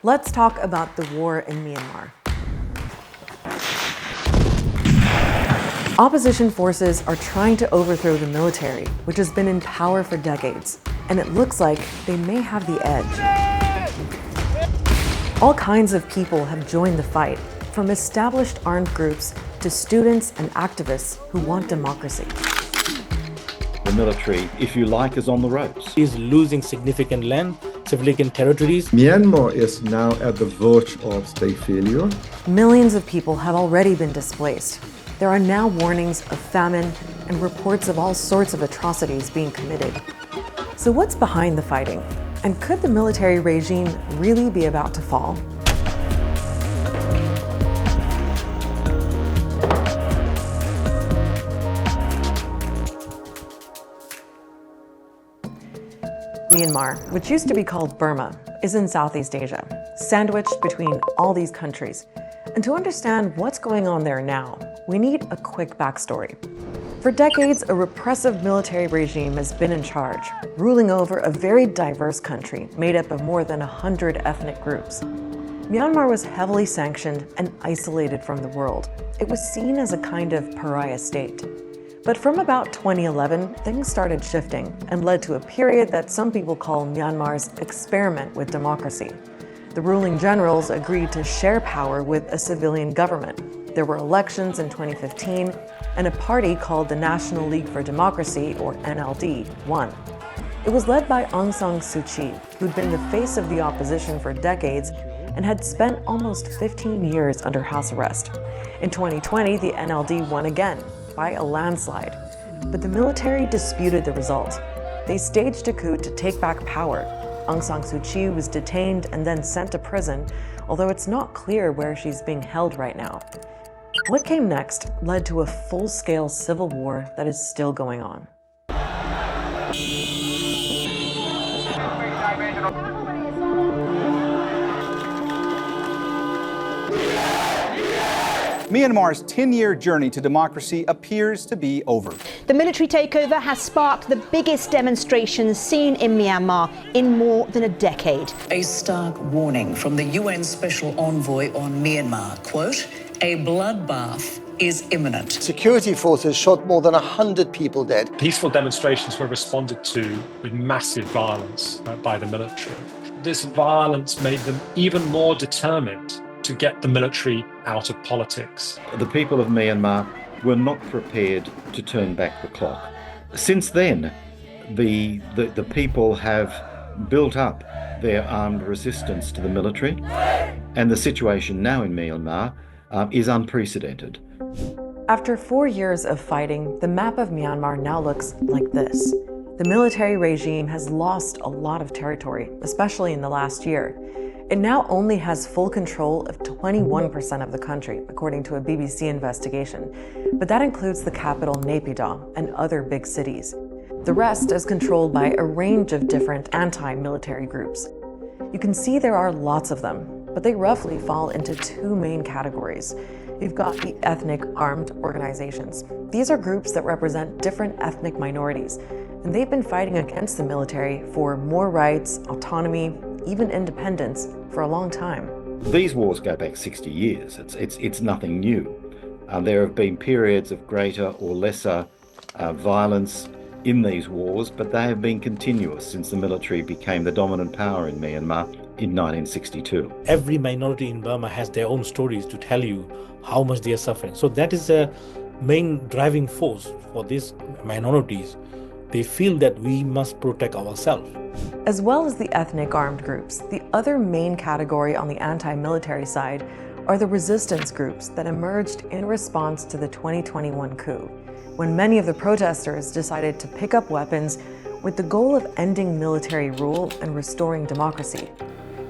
Let's talk about the war in Myanmar. Opposition forces are trying to overthrow the military, which has been in power for decades, and it looks like they may have the edge. All kinds of people have joined the fight, from established armed groups to students and activists who want democracy. The military, if you like, is on the ropes. Is losing significant land, significant territories. Myanmar is now at the verge of state failure. Millions of people have already been displaced. There are now warnings of famine and reports of all sorts of atrocities being committed. So what's behind the fighting? And could the military regime really be about to fall? Myanmar, which used to be called Burma, is in Southeast Asia, sandwiched between all these countries. And to understand what's going on there now, we need a quick backstory. For decades, a repressive military regime has been in charge, ruling over a very diverse country made up of more than 100 ethnic groups. Myanmar was heavily sanctioned and isolated from the world. It was seen as a kind of pariah state. But from about 2011, things started shifting and led to a period that some people call Myanmar's experiment with democracy. The ruling generals agreed to share power with a civilian government. There were elections in 2015, and a party called the National League for Democracy, or NLD, won. It was led by Aung San Suu Kyi, who'd been the face of the opposition for decades and had spent almost 15 years under house arrest. In 2020, the NLD won again, by a landslide. But the military disputed the result. They staged a coup to take back power. Aung San Suu Kyi was detained and then sent to prison, although it's not clear where she's being held right now. What came next led to a full-scale civil war that is still going on. Myanmar's 10-year journey to democracy appears to be over. The military takeover has sparked the biggest demonstrations seen in Myanmar in more than a decade. A stark warning from the UN Special Envoy on Myanmar, quote, "A bloodbath is imminent." Security forces shot more than 100 people dead. Peaceful demonstrations were responded to with massive violence by the military. This violence made them even more determined to get the military out of politics. The people of Myanmar were not prepared to turn back the clock. Since then, the people have built up their armed resistance to the military, and the situation now in Myanmar is unprecedented. After 4 years of fighting, the map of Myanmar now looks like this. The military regime has lost a lot of territory, especially in the last year. It now only has full control of 21% of the country, according to a BBC investigation. But that includes the capital, Naypyidaw, and other big cities. The rest is controlled by a range of different anti-military groups. You can see there are lots of them, but they roughly fall into two main categories. You've got the ethnic armed organizations. These are groups that represent different ethnic minorities, and they've been fighting against the military for more rights, autonomy, even independence for a long time. These wars go back 60 years. It's nothing new. There have been periods of greater or lesser violence in these wars, but they have been continuous since the military became the dominant power in Myanmar in 1962. Every minority in Burma has their own stories to tell you how much they are suffering. So that is a main driving force for these minorities. They feel that we must protect ourselves. As well as the ethnic armed groups, the other main category on the anti-military side are the resistance groups that emerged in response to the 2021 coup, when many of the protesters decided to pick up weapons with the goal of ending military rule and restoring democracy.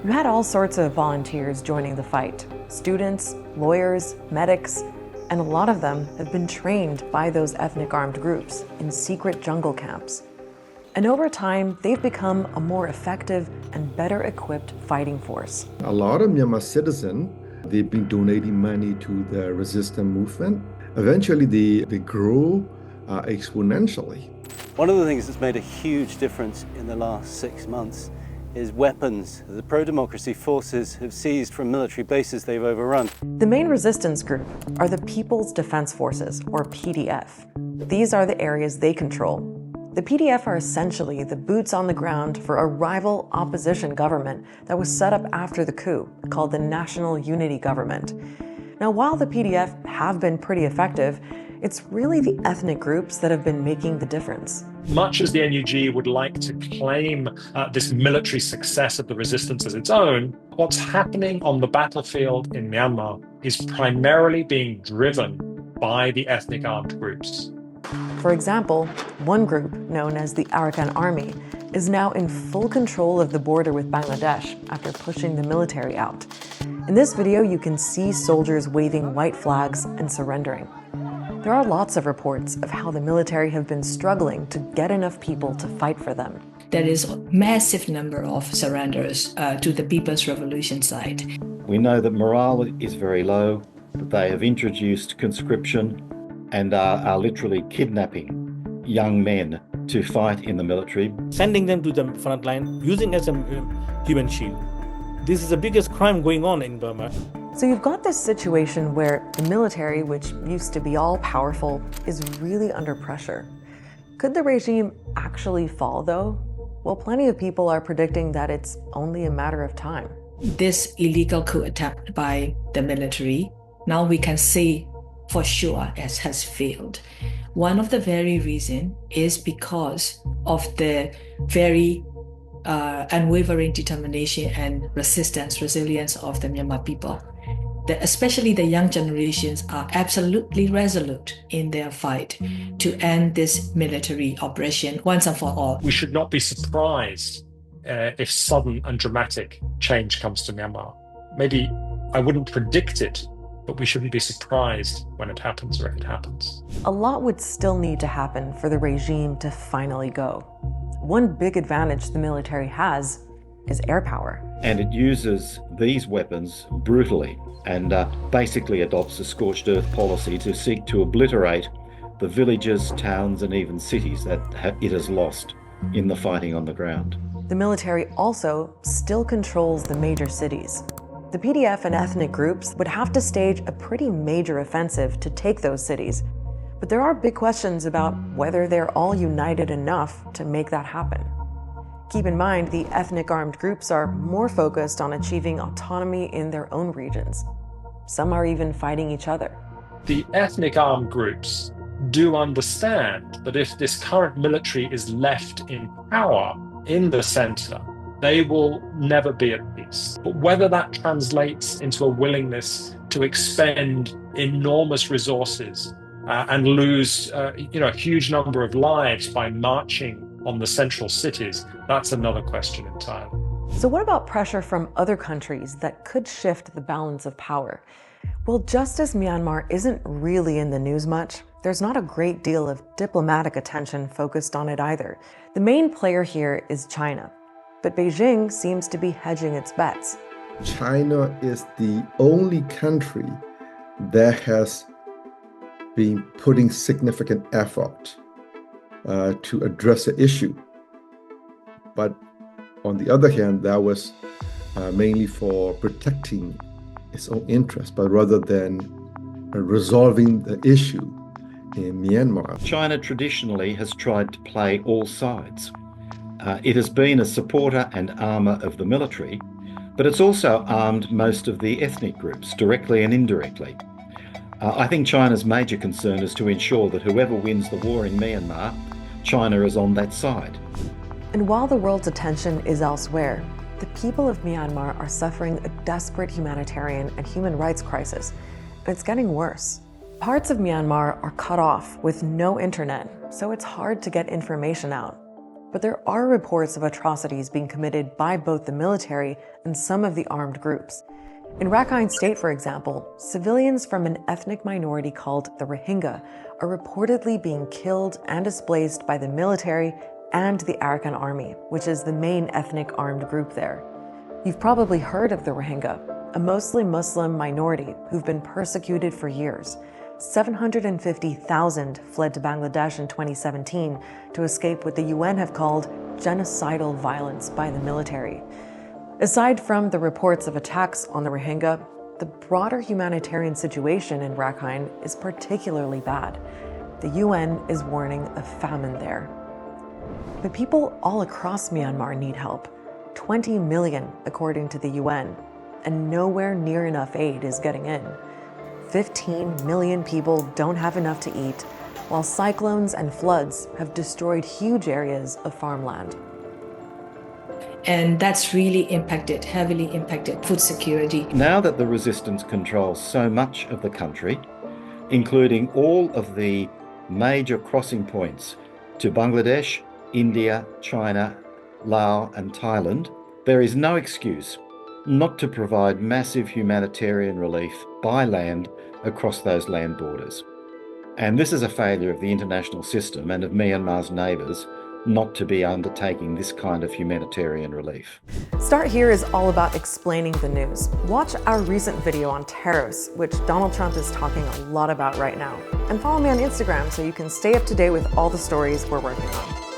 You had all sorts of volunteers joining the fight: students, lawyers, medics, and a lot of them have been trained by those ethnic armed groups in secret jungle camps. And over time, they've become a more effective and better equipped fighting force. A lot of Myanmar citizens, they've been donating money to the resistance movement. Eventually, they grow exponentially. One of the things that's made a huge difference in the last 6 months is weapons the pro-democracy forces have seized from military bases they've overrun. The main resistance group are the People's Defense Forces, or PDF. These are the areas they control. The PDF are essentially the boots on the ground for a rival opposition government that was set up after the coup, called the National Unity Government. Now, while the PDF have been pretty effective, it's really the ethnic groups that have been making the difference. Much as the NUG would like to claim this military success of the resistance as its own, what's happening on the battlefield in Myanmar is primarily being driven by the ethnic armed groups. For example, one group, known as the Arakan Army, is now in full control of the border with Bangladesh after pushing the military out. In this video, you can see soldiers waving white flags and surrendering. There are lots of reports of how the military have been struggling to get enough people to fight for them. There is a massive number of surrenders to the People's Revolution side. We know that morale is very low, that they have introduced conscription and are literally kidnapping young men to fight in the military. Sending them to the front line, using as a human shield. This is the biggest crime going on in Burma. So you've got this situation where the military, which used to be all powerful, is really under pressure. Could the regime actually fall, though? Well, plenty of people are predicting that it's only a matter of time. This illegal coup attempt by the military, now we can see for sure it has failed. One of the very reasons is because of the very unwavering determination and resilience of the Myanmar people. Especially the young generations are absolutely resolute in their fight to end this military operation once and for all. We should not be surprised if sudden and dramatic change comes to Myanmar. Maybe I wouldn't predict it, but we shouldn't be surprised when it happens or if it happens. A lot would still need to happen for the regime to finally go. One big advantage the military has is air power. And it uses these weapons brutally and basically adopts a scorched earth policy to seek to obliterate the villages, towns and even cities that it has lost in the fighting on the ground. The military also still controls the major cities. The PDF and ethnic groups would have to stage a pretty major offensive to take those cities. But there are big questions about whether they're all united enough to make that happen. Keep in mind, the ethnic armed groups are more focused on achieving autonomy in their own regions. Some are even fighting each other. The ethnic armed groups do understand that if this current military is left in power in the center, they will never be at peace. But whether that translates into a willingness to expend enormous resources and lose a huge number of lives by marching on the central cities, that's another question entirely. So what about pressure from other countries that could shift the balance of power? Well, just as Myanmar isn't really in the news much, there's not a great deal of diplomatic attention focused on it either. The main player here is China, but Beijing seems to be hedging its bets. China is the only country that has been putting significant effort to address the issue. But on the other hand, that was mainly for protecting its own interests, but rather than resolving the issue in Myanmar. China traditionally has tried to play all sides. It has been a supporter and armour of the military, but it's also armed most of the ethnic groups, directly and indirectly. I think China's major concern is to ensure that whoever wins the war in Myanmar, China is on that side. And while the world's attention is elsewhere, the people of Myanmar are suffering a desperate humanitarian and human rights crisis, and it's getting worse. Parts of Myanmar are cut off with no internet, so it's hard to get information out. But there are reports of atrocities being committed by both the military and some of the armed groups. In Rakhine State, for example, civilians from an ethnic minority called the Rohingya are reportedly being killed and displaced by the military and the Arakan Army, which is the main ethnic armed group there. You've probably heard of the Rohingya, a mostly Muslim minority who've been persecuted for years. 750,000 fled to Bangladesh in 2017 to escape what the UN have called genocidal violence by the military. Aside from the reports of attacks on the Rohingya, the broader humanitarian situation in Rakhine is particularly bad. The UN is warning of famine there. But people all across Myanmar need help. 20 million, according to the UN, and nowhere near enough aid is getting in. 15 million people don't have enough to eat, while cyclones and floods have destroyed huge areas of farmland. And that's really heavily impacted food security. Now that the resistance controls so much of the country, including all of the major crossing points to Bangladesh, India, China, Laos and Thailand, there is no excuse not to provide massive humanitarian relief by land across those land borders. And this is a failure of the international system and of Myanmar's neighbours not to be undertaking this kind of humanitarian relief. Start Here is all about explaining the news. Watch our recent video on tariffs, which Donald Trump is talking a lot about right now. And follow me on Instagram so you can stay up to date with all the stories we're working on.